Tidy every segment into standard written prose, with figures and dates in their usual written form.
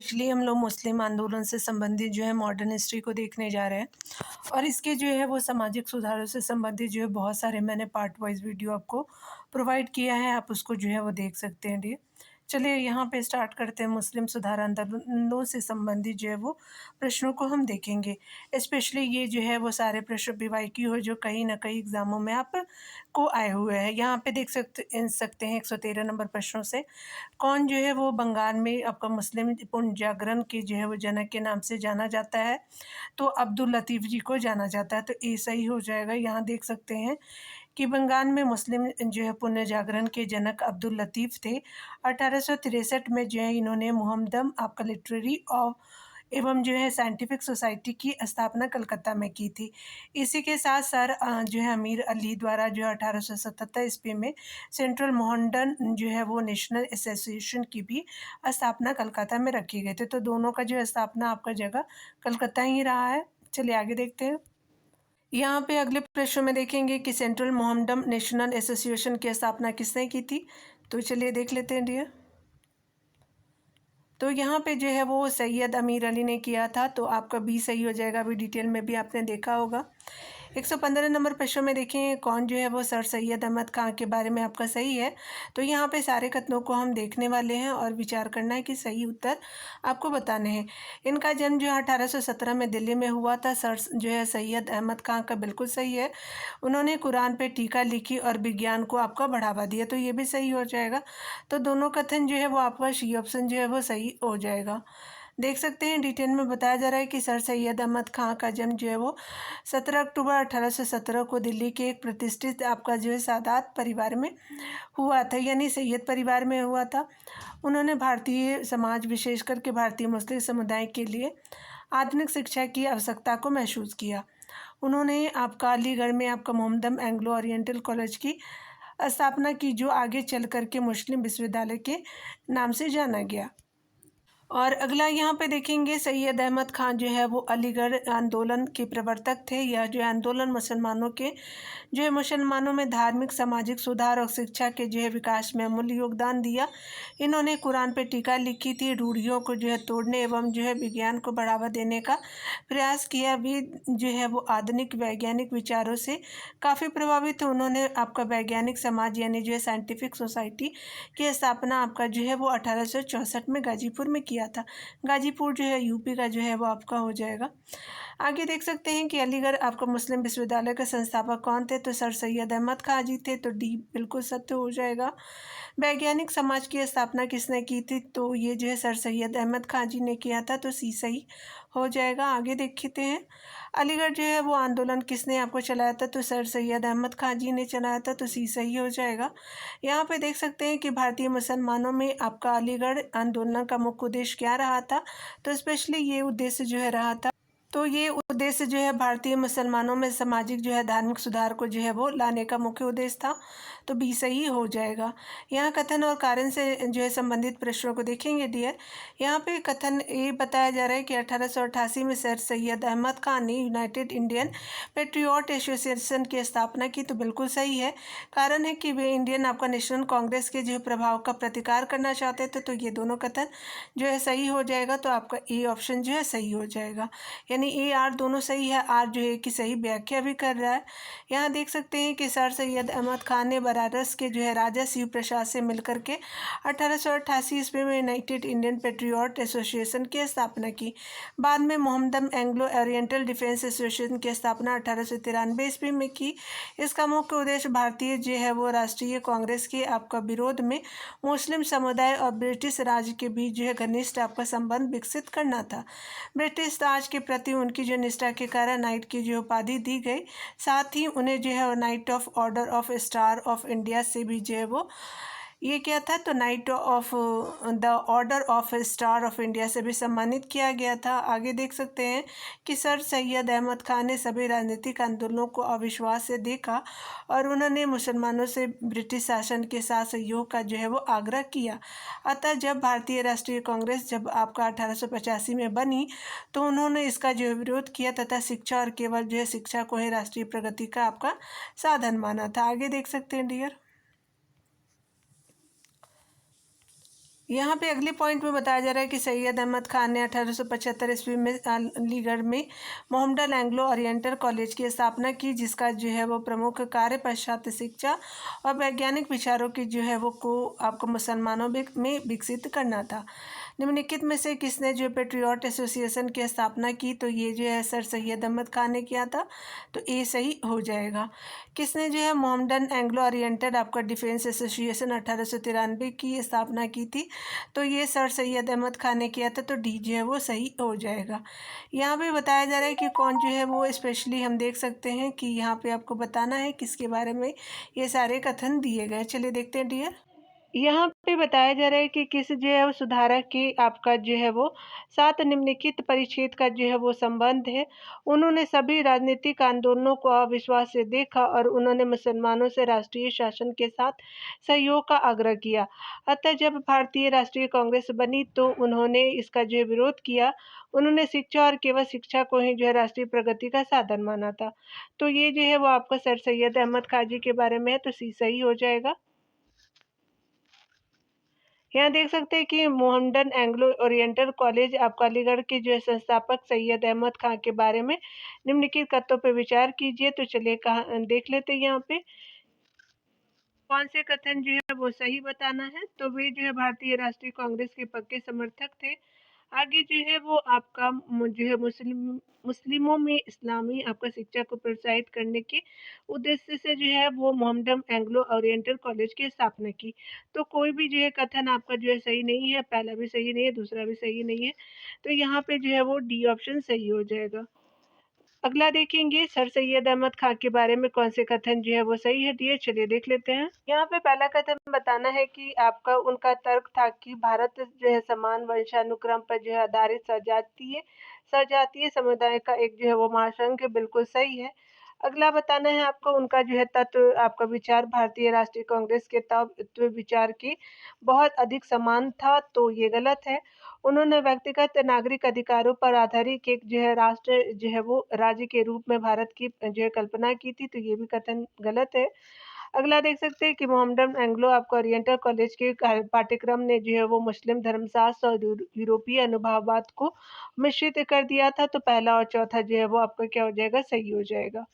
इसलिए हम लोग मुस्लिम आंदोलन से संबंधित जो है मॉडर्न हिस्ट्री को देखने जा रहे हैं और इसके जो है वो सामाजिक सुधारों से संबंधित जो है बहुत सारे मैंने पार्ट वाइज वीडियो आपको प्रोवाइड किया है, आप उसको जो है वो देख सकते हैं डियर। चलिए यहाँ पे स्टार्ट करते हैं। मुस्लिम सुधार आंदोलनों से संबंधित जो है वो प्रश्नों को हम देखेंगे। स्पेशली ये जो है वो सारे प्रश्न पीवाईक्यू की हो जो कहीं ना कहीं एग्जामों में आप को आए हुए हैं। यहाँ पे देख सकते हैं 113 नंबर प्रश्नों से कौन जो है वो बंगाल में आपका मुस्लिम पुनर्जागरण के जो है वो जनक के नाम से जाना जाता है, तो अब्दुल लतीफ़ जी को जाना जाता है, तो ये सही हो जाएगा। यहाँ देख सकते हैं कि बंगाल में मुस्लिम जो है पुनर्जागरण के जनक अब्दुल लतीफ़ थे। 1863 में जो है इन्होंने मोहम्मदम आपका लिटरेरी और एवं जो है साइंटिफिक सोसाइटी की स्थापना कलकत्ता में की थी। इसी के साथ सर जो है अमीर अली द्वारा जो है 1877 ईस्वी में सेंट्रल मोहम्मडन जो है वो नेशनल एसोसिएशन की भी स्थापना कलकत्ता में रखी गई थी। तो दोनों का जो है स्थापना आपका जगह कलकत्ता ही रहा है। चलिए आगे देखते हैं। यहाँ पे अगले प्रश्न में देखेंगे कि सेंट्रल मोहम्मडन नेशनल एसोसिएशन की स्थापना किसने की थी, तो चलिए देख लेते हैं डियर। तो यहाँ पे जो है वो सैयद अमीर अली ने किया था, तो आपका बी सही हो जाएगा। अभी डिटेल में भी आपने देखा होगा। 115 नंबर प्रश्न में देखें कौन जो है वो सर सैयद अहमद खां के बारे में आपका सही है। तो यहाँ पे सारे कथनों को हम देखने वाले हैं और विचार करना है कि सही उत्तर आपको बताने हैं। इनका जन्म जो है 1817 में दिल्ली में हुआ था। सर जो है सैयद अहमद खां का बिल्कुल सही है। उन्होंने कुरान पे टीका लिखी और विज्ञान को आपका बढ़ावा दिया, तो ये भी सही हो जाएगा। तो दोनों कथन जो है वो आपका सी ऑप्शन जो है वो सही हो जाएगा। देख सकते हैं डिटेल में बताया जा रहा है कि सर सैयद अहमद खां का जन्म जो है वो 17 अक्टूबर 1817 को दिल्ली के एक प्रतिष्ठित आपका जो है सादात परिवार में हुआ था, यानी सैयद परिवार में हुआ था। उन्होंने भारतीय समाज विशेष करके भारतीय मुस्लिम समुदाय के लिए आधुनिक शिक्षा की आवश्यकता को महसूस किया। उन्होंने आपका अलीगढ़ में आपका मोहम्मदम एंग्लो ओरिएंटल कॉलेज की स्थापना की, जो आगे चल कर के मुस्लिम विश्वविद्यालय के नाम से जाना गया। और अगला यहाँ पे देखेंगे सैयद अहमद खान जो है वो अलीगढ़ आंदोलन के प्रवर्तक थे। यह जो है आंदोलन मुसलमानों के जो है मुसलमानों में धार्मिक सामाजिक सुधार और शिक्षा के जो है विकास में अमूल्य योगदान दिया। इन्होंने कुरान पे टीका लिखी थी, रूढ़ियों को जो है तोड़ने एवं जो है विज्ञान को बढ़ावा देने का प्रयास किया। भी जो है वो आधुनिक वैज्ञानिक विचारों से काफ़ी प्रभावित थे। उन्होंने आपका वैज्ञानिक समाज यानी जो है साइंटिफिक सोसाइटी की स्थापना आपका जो है वो 1864 में गाजीपुर में किया था। गाजीपुर जो है यूपी का जो है वो आपका हो जाएगा। आगे देख सकते हैं कि अलीगढ़ आपका मुस्लिम विश्वविद्यालय का संस्थापक कौन थे, तो सर सैयद अहमद खां जी थे, तो डी बिल्कुल सत्य हो जाएगा। वैज्ञानिक समाज की स्थापना किसने की थी, तो ये जो है सर सैयद अहमद खां जी ने किया था, तो सी सही हो जाएगा। आगे देखते हैं अलीगढ़ जो है वो आंदोलन किसने आपको चलाया था, तो सर सैयद अहमद खां जी ने चलाया था, तो सी सही हो जाएगा। यहाँ पे देख सकते हैं कि भारतीय मुसलमानों में आपका अलीगढ़ आंदोलन का मुख्य उद्देश्य क्या रहा था, तो स्पेशली ये उद्देश्य जो है रहा था, तो ये उद्देश्य जो है भारतीय मुसलमानों में सामाजिक जो है धार्मिक सुधार को जो है वो लाने का मुख्य उद्देश्य था, तो बी सही हो जाएगा। यहाँ कथन और कारण से जो है संबंधित प्रश्नों को देखेंगे डियर। यहाँ पे कथन ये बताया जा रहा है कि 1888 में सर सैयद अहमद खान ने यूनाइटेड इंडियन पेट्रियोट एसोसिएशन की स्थापना की, तो बिल्कुल सही है। कारण है कि वे इंडियन आपका नेशनल कांग्रेस के जो प्रभाव का प्रतिकार करना चाहते थे, तो ये दोनों कथन जो है सही हो जाएगा। तो आपका ए ऑप्शन जो है सही हो जाएगा, यानी ए आर दोनों सही है। आर जो है कि सही व्याख्या भी कर रहा है। यहाँ देख सकते हैं कि सर सैयद अहमद खान ने बनारस के जो है राजा शिव प्रसाद से मिलकर के 1888 ईस्वी में यूनाइटेड इंडियन पेट्रियोट एसोसिएशन की स्थापना की। बाद में मोहम्मदम एंग्लो ओरिएंटल डिफेंस एसोसिएशन की स्थापना 1893 ईस्वी में की। इसका मुख्य उद्देश्य भारतीय जो है वो राष्ट्रीय कांग्रेस के आपका विरोध में मुस्लिम समुदाय और ब्रिटिश राज के बीच जो है घनिष्ठ आपका संबंध विकसित करना था। ब्रिटिश राज के प्रति उनकी जो निष्ठा के कारण नाइट की जो उपाधि दी गई, साथ ही उन्हें जो है night of order of star of India से भी जो है वो ये क्या था, तो night of the order of star of India से भी सम्मानित किया गया था। आगे देख सकते हैं कि सर सैयद अहमद खान ने सभी राजनीतिक आंदोलनों को अविश्वास से देखा और उन्होंने मुसलमानों से ब्रिटिश शासन के साथ सहयोग का जो है वो आग्रह किया। अतः जब भारतीय राष्ट्रीय कांग्रेस जब आपका 1885 में बनी, तो उन्होंने इसका जो है विरोध किया तथा शिक्षा और केवल जो है शिक्षा को ही राष्ट्रीय प्रगति का आपका साधन माना था। आगे देख सकते हैं डियर। यहाँ पे अगले पॉइंट में बताया जा रहा है कि सैयद अहमद खान ने 1875 ईस्वी में अलीगढ़ में मोहम्मडन एंग्लो ओरिएंटल कॉलेज की स्थापना की, जिसका जो है वो प्रमुख कार्य पाश्चात्य शिक्षा और वैज्ञानिक विचारों की जो है वो को आपको मुसलमानों में विकसित करना था। निम्नलिखित में से किसने जो पेट्रियट एसोसिएशन की स्थापना की? तो ये जो है सर सैयद अहमद खान ने किया था, तो ए सही हो जाएगा। किसने जो है मोहम्मडन एंग्लो ओरिएंटल आपका डिफेंस एसोसिएशन 1893 की स्थापना की थी? तो ये सर सैयद अहमद खान ने किया था, तो डी जो है वो सही हो जाएगा। यहाँ पे बताया जा रहा है कि कौन जो है वो स्पेशली हम देख सकते हैं कि यहाँ पे आपको बताना है किसके बारे में ये सारे कथन दिए गए। चलिए देखते हैं डियर। यहाँ पे बताया जा रहा है कि किस जो है वो सुधारक की आपका जो है वो 7 निम्नलिखित परिच्छेद का जो है वो संबंध है। उन्होंने सभी राजनीतिक आंदोलनों को अविश्वास से देखा और उन्होंने मुसलमानों से राष्ट्रीय शासन के साथ सहयोग का आग्रह किया। अतः जब भारतीय राष्ट्रीय कांग्रेस बनी तो उन्होंने इसका जो है विरोध किया। उन्होंने शिक्षा और केवल शिक्षा को ही जो है राष्ट्रीय प्रगति का साधन माना था। तो ये जो है वो आपका सर सैयद अहमद खान जी के बारे में है, तो सी सही हो जाएगा। यहाँ देख सकते हैं कि मोहम्मडन एंग्लो ओरिएंटल कॉलेज आपका अलीगढ़ के जो है संस्थापक सैयद अहमद खान के बारे में निम्नलिखित कथनों पर विचार कीजिए। तो चलिए कहा देख लेते हैं यहाँ पे कौन से कथन जो है वो सही बताना है। तो वे जो है भारतीय राष्ट्रीय कांग्रेस के पक्के समर्थक थे। आगे जो है वो आपका जो है मुस्लिमों में इस्लामी आपका शिक्षा को प्रोत्साहित करने के उद्देश्य से जो है वो मोहम्मदन एंग्लो ओरिएंटल कॉलेज की स्थापना की। तो कोई भी जो है कथन आपका जो है सही नहीं है, पहला भी सही नहीं है, दूसरा भी सही नहीं है। तो यहाँ पे जो है वो डी ऑप्शन सही हो जाएगा। अगला देखेंगे सर सैयद अहमद खान के बारे में कौन से कथन जो है वो सही है डियर। चलिए देख लेते हैं। यहाँ पे पहला कथन बताना है कि आपका उनका तर्क था कि भारत जो है समान वंशानुक्रम पर जो है आधारित सजातीय समुदाय का एक जो है वो महासंघ है, बिल्कुल सही है। अगला बताना है आपको उनका जो है तत्व आपका विचार भारतीय राष्ट्रीय कांग्रेस के तत्व विचार की बहुत अधिक समान था, तो ये गलत है। उन्होंने व्यक्तिगत नागरिक अधिकारों पर आधारित एक जो है राष्ट्र जो है वो राज्य के रूप में भारत की जो है कल्पना की थी, तो ये भी कथन गलत है। अगला देख सकते हैं कि मोहम्मदन एंग्लो आपका ओरिएंटल कॉलेज के पाठ्यक्रम ने जो है वो मुस्लिम धर्मशास्त्र और यूरोपीय अनुभाववाद को मिश्रित कर दिया था, तो पहला और चौथा जो है वो आपका क्या हो जाएगा, सही हो जाएगा।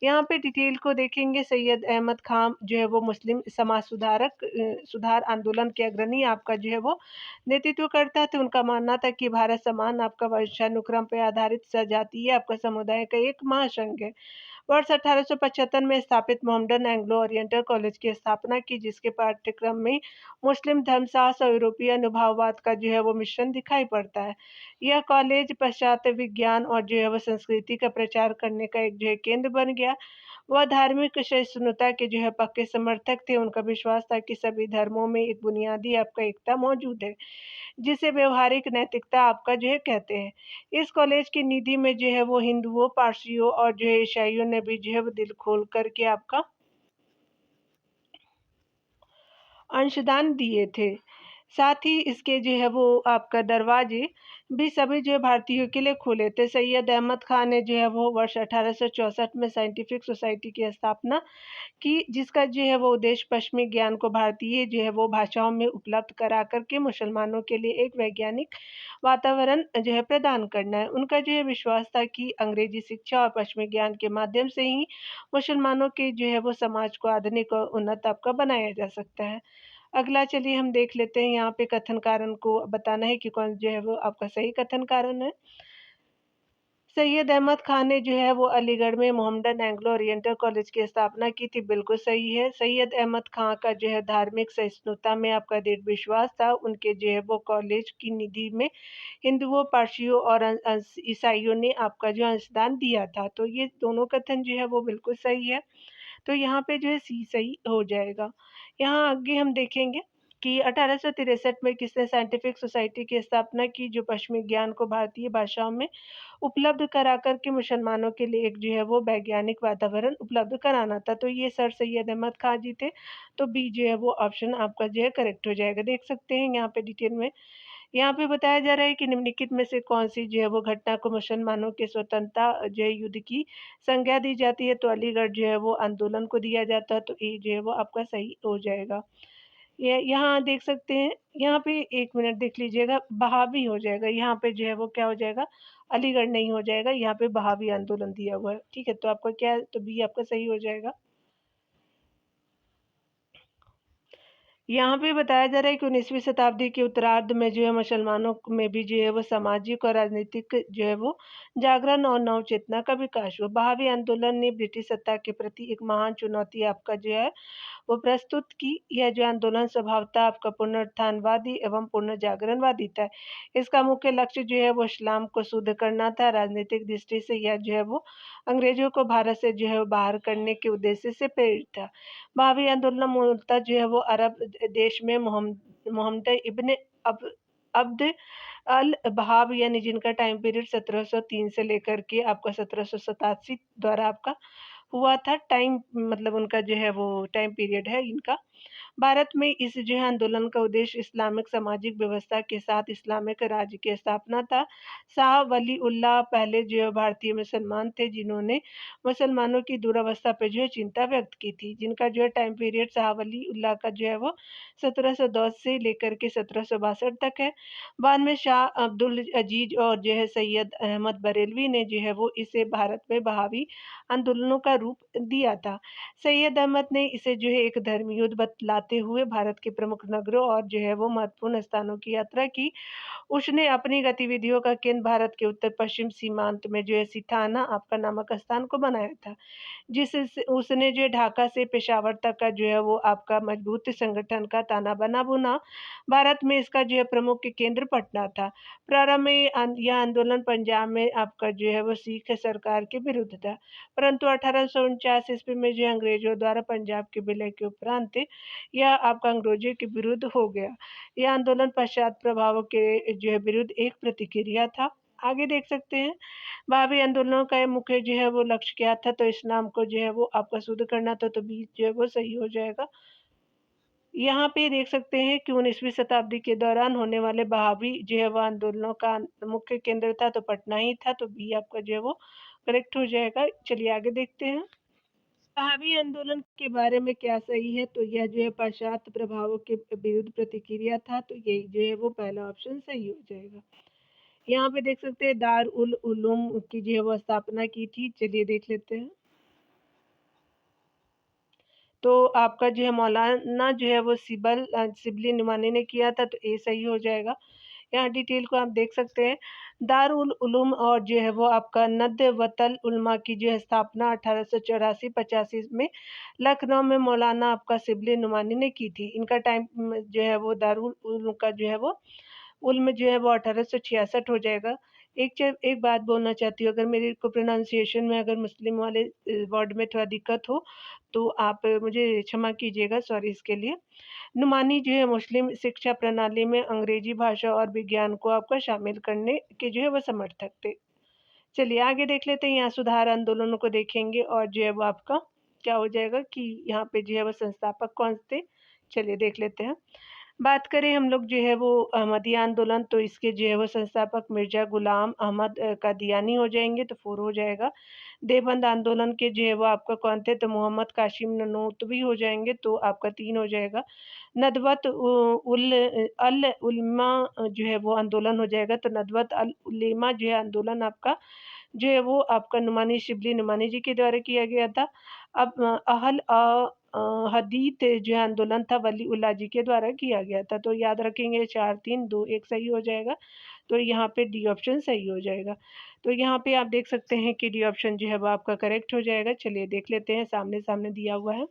यहाँ पे डिटेल को देखेंगे। सैयद अहमद खान जो है वो मुस्लिम समाज सुधार आंदोलन के अग्रणी आपका जो है वो नेतृत्व करता था। उनका मानना था कि भारत समान आपका वंशानुक्रम पर आधारित सजातीय आपका समुदाय का एक महासंघ है। वर्ष 1875 में स्थापित मोहम्मदन एंग्लो ओरिएंटल कॉलेज की स्थापना की, जिसके पाठ्यक्रम में मुस्लिम धर्मशास्त्र और यूरोपीय अनुभाववाद का जो है वो मिश्रण दिखाई पड़ता है। यह कॉलेज पाश्चात्य विज्ञान और जो है वो संस्कृति का प्रचार करने का एक जो है केंद्र बन गया। वह धार्मिक सहिष्णुता के जो है पक्के समर्थक थे। उनका विश्वास था कि सभी धर्मों में एक बुनियादी आपका एकता मौजूद है, जिसे व्यवहारिक नैतिकता आपका जो है कहते हैं। इस कॉलेज की निधि में जो है वो हिंदुओं, पारसियों और जो है ईसाइयों ने भी जो है वो दिल खोल करके आपका अंशदान दिए थे। साथ ही इसके जो है वो आपका दरवाजे भी सभी जो है भारतीयों के लिए खुले थे। सैयद अहमद खान ने जो है वो वर्ष 1864 में साइंटिफिक सोसाइटी की स्थापना कि जिसका जो है वो उद्देश्य पश्चिमी ज्ञान को भारतीय जो है वो भाषाओं में उपलब्ध करा कर के मुसलमानों के लिए एक वैज्ञानिक वातावरण जो है प्रदान करना है। उनका जो है विश्वास था कि अंग्रेजी शिक्षा और पश्चिमी ज्ञान के माध्यम से ही मुसलमानों के जो है वो समाज को आधुनिक और उन्नत आपका बनाया जा सकता है। अगला चलिए हम देख लेते हैं। यहाँ पे कथन कारण को बताना है कि कौन जो है वो आपका सही कथन कारण है। सैयद अहमद खान ने जो है वो अलीगढ़ में मोहम्मदन एंग्लो ओरिएंटल कॉलेज की स्थापना की थी, बिल्कुल सही है। सैयद अहमद खान का जो है धार्मिक सहिष्णुता में आपका दृढ़ विश्वास था। उनके जो है वो कॉलेज की निधि में हिंदुओं, पारसियों और ईसाइयों ने आपका जो अंशदान दिया था, तो ये दोनों कथन जो है वो बिल्कुल सही है। तो यहाँ पे जो है सी सही हो जाएगा। यहाँ आगे हम देखेंगे कि 1863 में किसने साइंटिफिक सोसाइटी की स्थापना की, जो पश्चिमी ज्ञान को भारतीय भाषाओं में उपलब्ध करा कर के मुसलमानों के लिए एक जो है वो वैज्ञानिक वातावरण उपलब्ध कराना था। तो ये सर सैयद अहमद खान जी थे, तो बी जो है वो ऑप्शन आपका जो है करेक्ट हो जाएगा। देख सकते हैं यहाँ पे डिटेल में। यहाँ पे बताया जा रहा है कि निम्नलिखित में से कौन सी जो है वो घटना को मुसलमानों के स्वतंत्रता जो है युद्ध की संज्ञा दी जाती है, तो अलीगढ़ जो है वो आंदोलन को दिया जाता है, तो ये जो है वो आपका सही हो जाएगा। ये यहाँ देख सकते हैं, यहाँ पे 1 मिनट देख लीजिएगा, बहावी हो जाएगा, यहाँ पे जो है वो क्या हो जाएगा, अलीगढ़ नहीं हो जाएगा, यहाँ पे बहावी आंदोलन दिया हुआ है, ठीक है? तो आपका क्या है, तो बी आपका सही हो जाएगा। यहाँ पे बताया जा रहा है कि 19वीं शताब्दी के उत्तरार्ध में जो है मुसलमानों में भी जो है वो सामाजिक और राजनीतिक जो है वो जागरण और नवचेतना का विकास हुआ। बहावी आंदोलन ने ब्रिटिश सत्ता के प्रति एक महान चुनौती आपका जो है वो प्रस्तुत की। यह जो आंदोलन स्वभावतः आपका पुनरुत्थानवादी एवं पुनर्जागरणवादी था। इसका मुख्य लक्ष्य जो है वो इस्लाम को शुद्ध करना था। राजनीतिक दृष्टि से यह जो है वो अंग्रेजों को भारत से जो है वो बाहर करने के उद्देश्य से प्रेरित था। बहावी आंदोलन मूलतः जो है वो अरब देश में मोहम्मद इब्न अब अब्द अल बहाव यानी जिनका टाइम पीरियड 1703 से लेकर के आपका 1787 द्वारा आपका हुआ था। टाइम मतलब उनका जो है वो टाइम पीरियड है इनका। भारत में इस जो है आंदोलन का उद्देश्य इस्लामिक सामाजिक व्यवस्था के साथ इस्लामिक राज्य की स्थापना था। शाह वली उल्लाह पहले जो है भारतीय मुसलमान थे जिन्होंने मुसलमानों की दुरावस्था पे जो है चिंता व्यक्त की थी, जिनका जो है टाइम पीरियड शाह वली उल्लाह का जो है वो 1710 से लेकर के 1762 तक है। बाद में शाह अब्दुल अजीज और जो है सैयद अहमद बरेलवी ने जो है वो इसे भारत में बहावी आंदोलनों का रूप दिया था। सैयद अहमद ने इसे जो है एक धर्म युद्ध बतलाते हुए भारत के प्रमुख नगरों और जो है वो महत्वपूर्ण स्थानों की यात्रा की। उसने अपनी गतिविधियों का केंद्र भारत के उत्तर-पश्चिम सीमांत में जो है सिठाना आपका नामक स्थान को बनाया था। जिससे उसने जो है ढाका से पेशावर तक का जो है वो आपका मजबूत संगठन का ताना-बाना बुना। भारत में इसका जो है प्रमुख केंद्र पटना था। प्रारंभ में यह आंदोलन पंजाब में आपका जो है वो सिख सरकार के विरुद्ध था। परंतु 1849 ईस्वी में जो अंग्रेजों द्वारा पंजाब के विलय के उपरांत यह आपका अंग्रेजों के विरुद्ध हो गया। यह आंदोलन पश्चात प्रभावों के जो है विरुद्ध एक प्रतिक्रिया था। आगे देख सकते हैं, भावी आंदोलनों का ये मुख्य जो है वो लक्ष्य क्या था, तो इस्लाम को जो है वो आपका शुद्ध करना था, तो बी जो है वो सही हो जाएगा। यहाँ पे देख सकते हैं कि 19वीं शताब्दी के दौरान होने वाले बहावी जो है वो आंदोलनों का मुख्य केंद्र था, तो पटना ही था, तो बी आपका जो है वो करेक्ट हो जाएगा। चलिए आगे देखते हैं। बहावी आंदोलन के बारे में क्या सही है, तो यह जो है पाश्चात्य प्रभावों के विरुद्ध प्रतिक्रिया था, तो यही जो है वो पहला ऑप्शन सही हो जाएगा। यहाँ पे देख सकते हैं दार उल उलूम की जो है वो स्थापना की थी। चलिए देख लेते हैं। तो आपका जो है मौलाना जो है वो शिबली नुमानी ने किया था, तो ए सही हो जाएगा। यहाँ डिटेल को आप देख सकते हैं। दारुल उलूम और जो है वो आपका नदवतल उलमा की जो है स्थापना 1884-85 में लखनऊ में मौलाना आपका शिबली नुमानी ने की थी। इनका टाइम जो है वो दारुल उलूम का जो है वो उल्म जो है वो 1866 हो जाएगा। एक बात बोलना चाहती हूँ, अगर मेरे को प्रोनाउंसिएशन में अगर मुस्लिम वाले वर्ड में थोड़ा दिक्कत हो, तो आप मुझे क्षमा कीजिएगा, सॉरी इसके लिए। नुमानी जो है मुस्लिम शिक्षा प्रणाली में अंग्रेजी भाषा और विज्ञान को आपका शामिल करने के जो है वो समर्थक थे। चलिए आगे देख लेते हैं, यहाँ सुधार आंदोलनों को देखेंगे और जो है वो आपका क्या हो जाएगा कि यहाँ पे जो है वो संस्थापक कौन थे। चलिए देख लेते हैं। बात करें हम लोग जो है वो अहमदिया आंदोलन, तो इसके जो है वो संस्थापक मिर्जा गुलाम अहमद कादियानी हो जाएंगे, तो 4 हो जाएगा। देवबंद आंदोलन के जो है वो आपका कौन थे, तो मोहम्मद कासिम ननोतवी हो जाएंगे, तो आपका 3 हो जाएगा। नदवत उल अल उलमा जो है वो आंदोलन हो जाएगा, तो नदवत अल उलेमा जो है आंदोलन आपका जो है वो आपका नुमानी शिबली नुमानी जी के द्वारा किया गया था। अब हदीत जो है आंदोलन था वली उल्लाह जी के द्वारा किया गया था। तो याद रखेंगे 4 3 2 1 सही हो जाएगा। तो यहाँ पे डी ऑप्शन सही हो जाएगा। तो यहाँ पे आप देख सकते हैं कि डी ऑप्शन जो है वो आपका करेक्ट हो जाएगा। चलिए देख लेते हैं, सामने-सामने दिया हुआ है।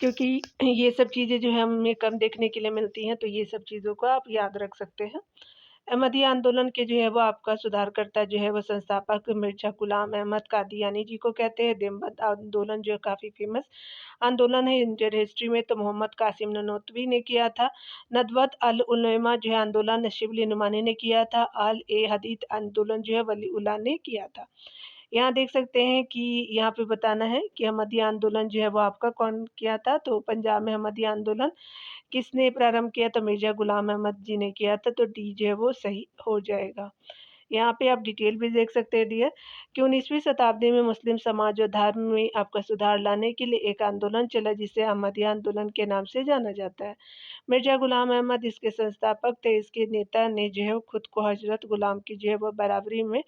क्योंकि ये सब चीज़ें जो है हमें कम देखने के लिए मिलती हैं, तो ये सब चीज़ों को आप याद रख सकते हैं। अहमदी आंदोलन के जो है वो आपका सुधारकर्ता जो है वो संस्थापक मिर्ज़ा गुलाम अहमद कादियानी जी को कहते हैं। देवबंद आंदोलन जो काफ़ी फेमस आंदोलन है इंडियन हिस्ट्री में, तो मोहम्मद कासिम ननोतवी ने किया था। नदवत अल उलमा जो है आंदोलन शिबली नुमानी ने किया था। अल ए हदीद आंदोलन जो है वली उल्लाह ने किया था। यहाँ देख सकते हैं कि यहाँ पे बताना है कि अहमदिया आंदोलन जो है वो आपका कौन किया था, तो पंजाब में अहमदिया आंदोलन किसने प्रारंभ किया, तो मिर्ज़ा गुलाम अहमद जी ने किया था, तो डी जो है वो सही हो जाएगा। यहाँ पे आप डिटेल भी देख सकते हैं डियर कि 19वीं शताब्दी में मुस्लिम समाज और धर्म में आपका सुधार लाने के लिए एक आंदोलन चला जिसे अहमदिया आंदोलन के नाम से जाना जाता है। मिर्जा गुलाम अहमद इसके संस्थापक थे। इसके नेता ने जो है वो खुद को हजरत गुलाम की जो है वो बराबरी में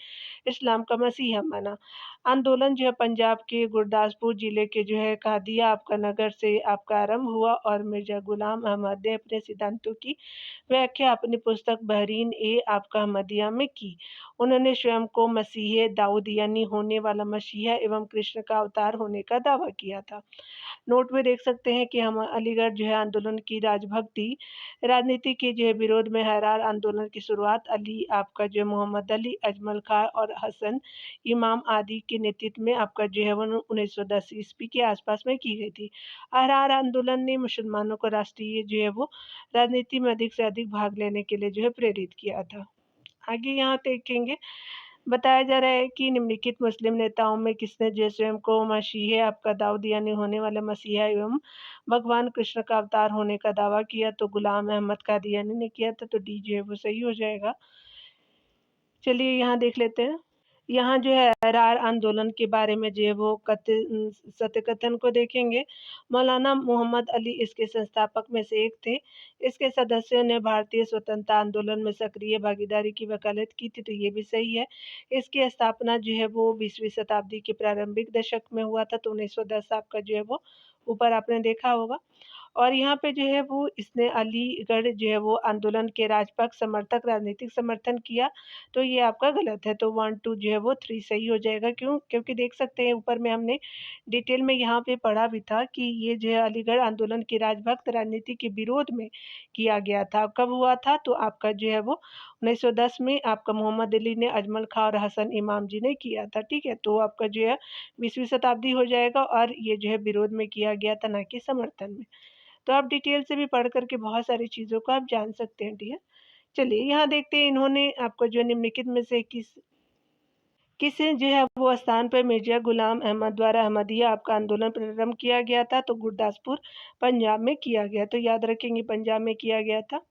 इस्लाम का मसीहा माना। आंदोलन जो है पंजाब के गुरदासपुर जिले के जो है कादिया आपका नगर से आपका आरंभ हुआ और मिर्जा गुलाम अहमद ने अपने सिद्धांतों की व्याख्या अपनी पुस्तक बहरीन ए आपका अहमदिया में की। उन्होंने स्वयं को मसीह दाऊद यानी होने वाला मसीहा एवं कृष्ण का अवतार होने का दावा किया था। नोट में देख सकते हैं कि हम अलीगढ़ जो है आंदोलन की राजभक्ति राजनीति के जो है विरोध में हरार आंदोलन की शुरुआत अली आपका जो है मोहम्मद अली अजमल खां और हसन इमाम आदि के नेतृत्व में आपका जो है वो 1910 ईस्वी के आसपास में की गई थी। हरार आंदोलन ने मुसलमानों को राष्ट्रीय जो है वो राजनीति में अधिक से अधिक भाग लेने के लिए जो है प्रेरित किया था। आगे यहाँ देखेंगे बताया जा रहा है कि निम्नलिखित मुस्लिम नेताओं में किसने जो स्वयं को मसीह आपका दाऊद यानी होने वाला मसीहा एवं भगवान कृष्ण का अवतार होने का दावा किया तो गुलाम अहमद कादियानी ने किया था। तो डी जो है वो सही हो जाएगा। चलिए यहाँ देख लेते हैं। यहाँ जो है अहरार आंदोलन के बारे में जो है वो सत्य कथन को देखेंगे। मौलाना मोहम्मद अली इसके संस्थापक में से एक थे। इसके सदस्यों ने भारतीय स्वतंत्रता आंदोलन में सक्रिय भागीदारी की वकालत की थी। तो ये भी सही है। इसकी स्थापना जो है वो 20वीं शताब्दी के प्रारंभिक दशक में हुआ था। तो 1910 आपका जो है वो ऊपर आपने देखा होगा। और यहाँ पे जो है वो इसने अलीगढ़ जो है वो आंदोलन के राजपक्ष समर्थक राजनीतिक समर्थन किया। तो ये आपका गलत है। तो 1 2 जो है वो 3 सही हो जाएगा। क्यों? क्योंकि देख सकते हैं ऊपर में हमने डिटेल में यहाँ पे पढ़ा भी था कि ये जो है अलीगढ़ आंदोलन के राजभक्त राजनीति के विरोध में किया गया था। कब हुआ था? तो आपका जो है वो 1910 में आपका मोहम्मद अली ने अजमल खां और हसन इमाम जी ने किया था। ठीक है? तो आपका जो है 20वीं शताब्दी हो जाएगा और ये जो है विरोध में किया गया था ना कि समर्थन में। तो आप डिटेल से भी पढ़ कर के बहुत सारी चीज़ों को आप जान सकते हैं डियर। चलिए यहाँ देखते हैं इन्होंने आपको जो निम्नलिखित में से किस जो है वो स्थान पर मिर्जा गुलाम अहमद द्वारा अहमदिया आपका आंदोलन प्रारंभ किया गया था। तो गुरदासपुर पंजाब में किया गया। तो याद रखेंगे पंजाब में किया गया था।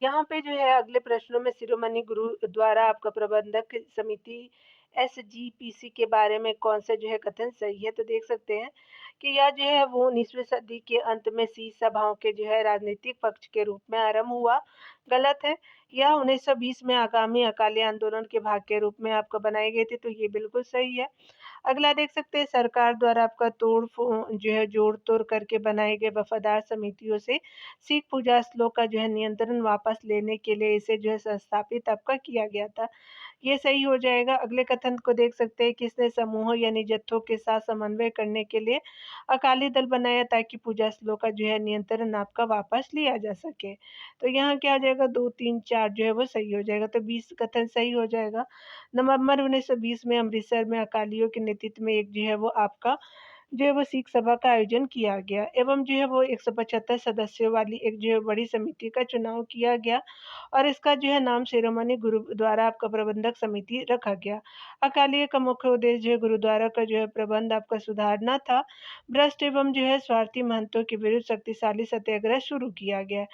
यहाँ पे जो है अगले प्रश्नों में शिरोमणि गुरुद्वारा आपका प्रबंधक समिति एसजीपीसी के बारे में कौन सा जो है कथन सही है? तो देख सकते हैं कि यह जो है वो 19वीं सदी के अंत में सिख सभाओं के जो है राजनीतिक पक्ष के रूप में आरंभ हुआ। गलत है। यह 1920 में आगामी अकाली आंदोलन के भाग के रूप में आपको बनाई गई थी। तो ये बिल्कुल सही है। अगला देख सकते हैं सरकार द्वारा आपका जो है जोड़-तोड़ करके बनाए गए वफ़ादार समितियों से सिख पूजा स्थलों का जो है नियंत्रण वापस लेने के लिए इसे जो है संस्थापित आपका किया गया था। ये सही हो जाएगा। अगले कथन को देख सकते हैं किसने समूहों यानी जत्थों के साथ समन्वय करने के लिए अकाली दल बनाया ताकि पूजा स्थलों का जो है नियंत्रण आपका वापस लिया जा सके। तो यहाँ क्या आ जाएगा 2, 3, 4 जो है वो सही हो जाएगा। तो 20 कथन सही हो जाएगा। नवंबर 1920 में अमृतसर में अकालियों के नेतृत्व में एक जो है वो आपका जो है वो सिख सभा का आयोजन किया गया एवं जो है वो 175 सदस्यों वाली एक जो है बड़ी समिति का चुनाव किया गया और इसका जो है नाम शिरोमणि गुरुद्वारा आपका प्रबंधक समिति रखा गया। अकालियों का मुख्य उद्देश्य जो है गुरुद्वारा का जो है प्रबंध आपका सुधारना था। भ्रष्ट एवं जो है स्वार्थी महंतों के विरुद्ध शक्तिशाली सत्याग्रह शुरू किया गया।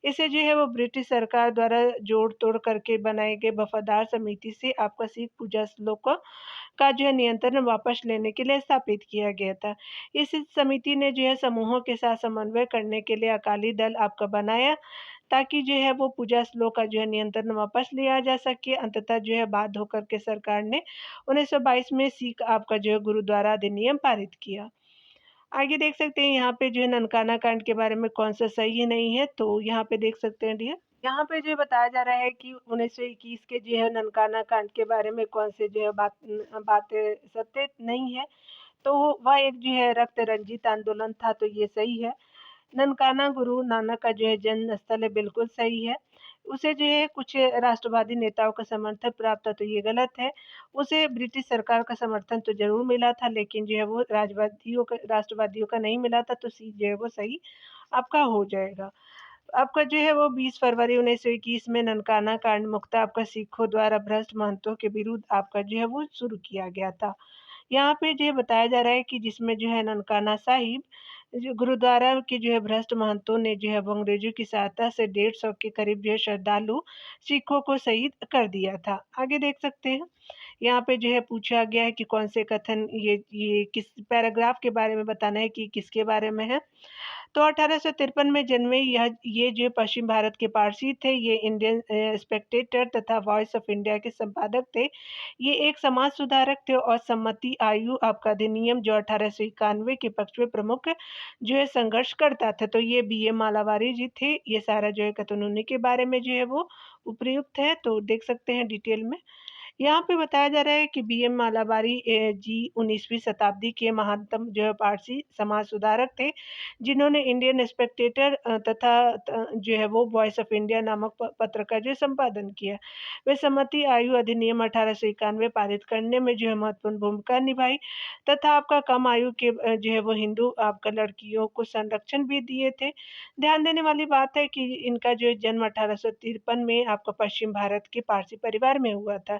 इसे जो है वो ब्रिटिश सरकार द्वारा जोड़ तोड़ करके बनाए गए वफादार समिति से आपका सिख पूजा स्थलों को का जो है नियंत्रण वापस लेने के लिए स्थापित किया गया था। इस समिति ने जो है समूहों के साथ समन्वय करने के लिए अकाली दल आपका बनाया ताकि जो है वो पूजा स्थलों का जो है नियंत्रण वापस लिया जा सके। अंततः जो है बाध्य होकर के सरकार ने 1922 में सिख आपका जो है गुरुद्वारा अधिनियम पारित किया। आगे देख सकते हैं यहाँ पे जो है ननकाना कांड के बारे में कौन सा सही है नहीं है। तो यहाँ पे देख सकते हैं डियर यहाँ पे जो बताया जा रहा है कि 1921 के जो है ननकाना कांड के बारे में कौन से जो है बातें सत्य नहीं है। तो वह एक जो है रक्त रंजित आंदोलन था। तो ये सही है। ननकाना गुरु नानक का जो है जन्म स्थल है। बिल्कुल सही है। उसे जो है कुछ राष्ट्रवादी नेताओं का समर्थन प्राप्त था। तो ये गलत है। उसे ब्रिटिश सरकार का समर्थन तो जरूर मिला था लेकिन जो है वो राष्ट्रवादियों का नहीं मिला था। तो सी जो है वो सही आपका हो जाएगा। आपका जो है वो 20 फरवरी 1921 में ननकाना कांड मुक्त आपका सिखों द्वारा भ्रष्ट महंतों के विरुद्ध आपका जो है वो शुरू किया गया था। यहाँ पे जो है बताया जा रहा है कि जिसमें जो है ननकाना साहिब जो गुरुद्वारा के जो है भ्रष्ट महंतों ने जो है वो अंग्रेजों की सहायता से 150 के करीब जो है श्रद्धालु सिखों को शहीद कर दिया था। आगे देख सकते हैं। यहाँ पे जो है पूछा गया है कि कौन से कथन ये किस पैराग्राफ के बारे में बताना है कि किसके बारे में है। तो 1853 में जन्मे ये जो पश्चिम भारत के पारसी थे, ये इंडियन स्पेक्टेटर तथा वॉइस ऑफ इंडिया के संपादक थे। ये एक समाज सुधारक थे और सम्मति आयु आपका अधिनियम जो 1891 के पक्ष में प्रमुख जो है संघर्ष करता था। तो ये बी ए मालावारी जी थे। ये सारा जो है कथन उन्हीं के बारे में जो है वो उपयुक्त है, तो देख सकते हैं डिटेल में। यहाँ पे बताया जा रहा है कि बी एम मालाबारी जी 19वीं शताब्दी के महानतम जो है पारसी समाज सुधारक थे, जिन्होंने इंडियन स्पेक्टेटर तथा जो है वो वॉइस ऑफ इंडिया नामक पत्र का जो संपादन किया। वे सम्मति आयु अधिनियम 1891 पारित करने में जो है महत्वपूर्ण भूमिका निभाई तथा आपका कम आयु के जो है वो हिंदू आपका लड़कियों को संरक्षण भी दिए थे। ध्यान देने वाली बात है कि इनका जो जन्म 1853 में आपका पश्चिम भारत के पारसी परिवार में हुआ था।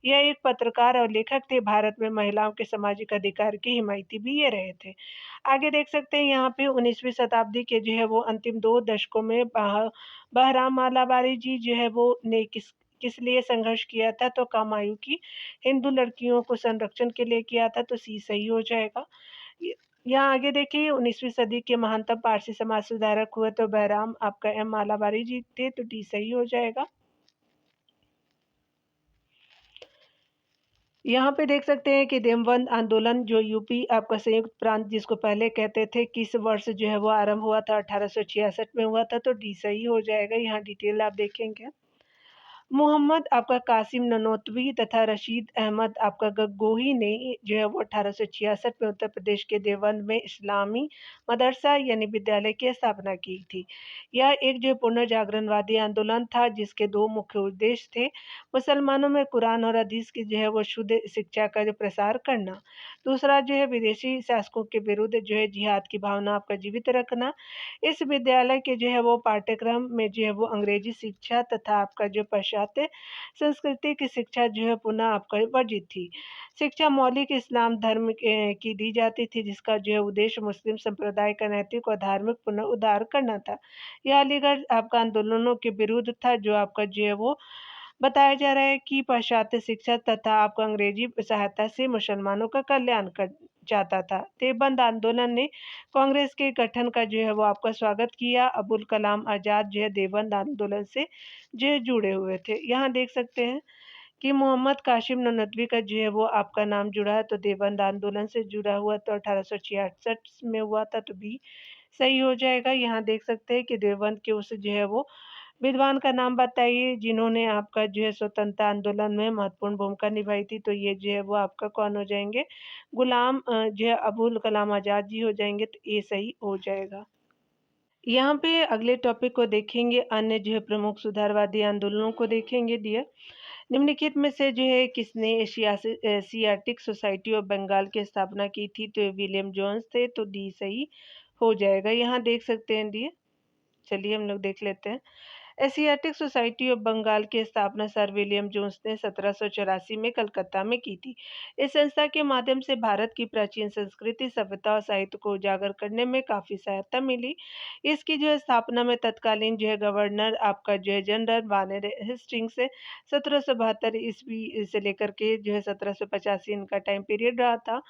यह एक पत्रकार और लेखक थे। भारत में महिलाओं के सामाजिक अधिकार के हिमायती भी ये रहे थे। आगे देख सकते हैं यहाँ पे 19वीं शताब्दी के जो है वो अंतिम 2 दशकों में बहराम मालाबारी जी जो है वो ने किस लिए संघर्ष किया था, तो कम आयु की हिंदू लड़कियों को संरक्षण के लिए किया था, तो सी सही हो जाएगा। य यहाँ आगे देखिए 19वीं सदी के महानतम पारसी समाज सुधारक हुए तो बहराम आपका एम मालाबारी जी थे, तो डी सही हो जाएगा। यहाँ पे देख सकते हैं कि देवबंद आंदोलन जो यूपी आपका संयुक्त प्रांत जिसको पहले कहते थे, किस वर्ष जो है वो आरंभ हुआ था, 1866 में हुआ था, तो डी सही हो जाएगा। यहाँ डिटेल आप देखेंगे। मोहम्मद आपका कासिम ननोतवी तथा रशीद अहमद आपका गगगोही ने जो है वो 1866 में उत्तर प्रदेश के देवबंद में इस्लामी मदरसा यानी विद्यालय की स्थापना की थी। यह एक जो पुनर्जागरणवादी आंदोलन था जिसके दो मुख्य उद्देश्य थे। मुसलमानों में कुरान और हदीस की जो है वो शुद्ध शिक्षा का जो प्रसार करना, दूसरा जो है विदेशी शासकों के विरुद्ध जो है जिहाद की भावना आपका जीवित रखना। इस विद्यालय के जो है वो पाठ्यक्रम में जो है वो अंग्रेजी शिक्षा तथा आपका जो पाश्चात्य संस्कृति की शिक्षा जो है पुनः आपका वर्जित थी। शिक्षा मौलिक इस्लाम धर्म की दी जाती थी, जिसका जो है उद्देश्य मुस्लिम संप्रदाय का नैतिक और धार्मिक पुनरुद्धार करना था। यह अलीगढ़ आपका आंदोलनों के विरुद्ध था, जो आपका जो है वो बताया जा रहा है कि पाश्चात्य शिक्षा तथा आपको अंग्रेजी सहायता से मुसलमानों का कल्याण कर चाहता था। देवबंद आंदोलन ने कांग्रेस के गठन का जो है वो आपका स्वागत किया। अबुल कलाम आजाद जो है देवबंद आंदोलन से जो है जुड़े हुए थे। यहाँ देख सकते हैं कि मोहम्मद कासिम ननदवी का जो है वो आपका नाम जुड़ा है, तो देवबंद आंदोलन से जुड़ा हुआ तो 1866 में हुआ था, तो भी सही हो जाएगा। यहाँ देख सकते हैं कि देवबंद के उस जो है वो विद्वान का नाम बताइए जिन्होंने आपका जो है स्वतंत्रता आंदोलन में महत्वपूर्ण भूमिका निभाई थी, तो ये जो है वो आपका कौन हो जाएंगे, गुलाम जो है अबुल कलाम आजाद जी हो जाएंगे, तो ये सही हो जाएगा। यहाँ पे अगले टॉपिक को देखेंगे, अन्य जो है प्रमुख सुधारवादी आंदोलनों को देखेंगे डियर। निम्नलिखित में से जो है किसने एशियाटिक सोसाइटी ऑफ बंगाल की स्थापना की थी, तो विलियम जोन्स थे, तो डी सही हो जाएगा। यहाँ देख सकते हैं डियर, चलिए हम लोग देख लेते हैं। एशियाटिक सोसाइटी ऑफ बंगाल की स्थापना सर विलियम जोन्स ने 1784 में कलकत्ता में की थी। इस संस्था के माध्यम से भारत की प्राचीन संस्कृति, सभ्यता और साहित्य को उजागर करने में काफ़ी सहायता मिली। इसकी जो है स्थापना में तत्कालीन जो है गवर्नर आपका जो है जनरल वारेन हेस्टिंग्स से 1772 ईस्वी से लेकर के जो है 1785 इनका टाइम पीरियड रहा था,